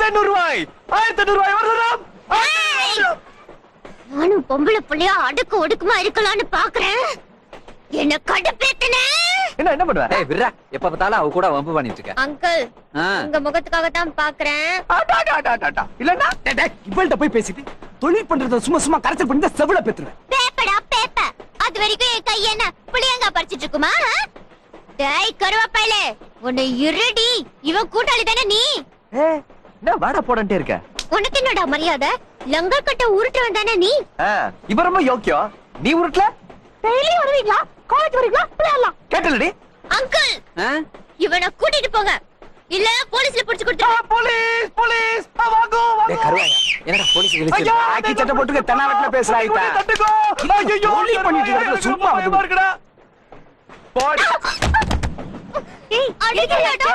1800 ரூபாய் 1800 ரூபாய் வருதாம். நானும் பொம்பளை புள்ளையா அடுக்கு ஒடுக்குமா இருக்கலாம்னு பாக்குறேன். என்ன கடுப்பேத்தனே. என்ன பண்ணுவ? ஏய் விர்ரா, எப்ப பார்த்தாலும் அவ கூட வம்பு பண்ணிட்டு இருக்க. அங்கிள், உங்க முகத்துக்காக தான் பாக்குறேன். இல்லன்னா இவள்கிட்ட போய் பேசிட்டு தொழில் பண்றத சும்மா கரைச்சல் பண்ணி செவில பெத்துறேன். பேப்படா பேப்ப. அது வரைக்கும் என் கை என்ன புளியங்கா பறிச்சிட்டு இருக்குமா? டேய் கருவாப்பையிலே, உன்னை இருடி. இவன் கூட்டாளி தானே நீ? என்ன வாடா போடன்ட்டே இருக்க? உனக்கு என்னடா மரியாதை? லங்கர் கட்ட உருட்டுவன் தானே நீ? இவ ரொம்ப யோக்கியம். நீ உருட்டல? டெய்லி வருவீங்களா? காலேஜ் வரீங்களா? விளையாடலாம். கேட்டலடி? அங்கிள், இவனை கூட்டிட்டு போங்க. இல்ல போலீஸ்ல புடிச்சு கொடுத்துரு. போலீஸ் போலீஸ் வாங்க வாங்க. டேய் கருவாயா, என்னடா போலீஸ் கிழிச்சு? ஐயோ ஆக்கி சட்டை போட்டுக்க தெனாவட்ல பேசுறா ஐயா. தட்டுக்கோ. ஐயோ தொழில் பண்ணிட்டு இருக்க சும்மா வந்து பாருடா. போடி. ஏய் அடிக்கலடா.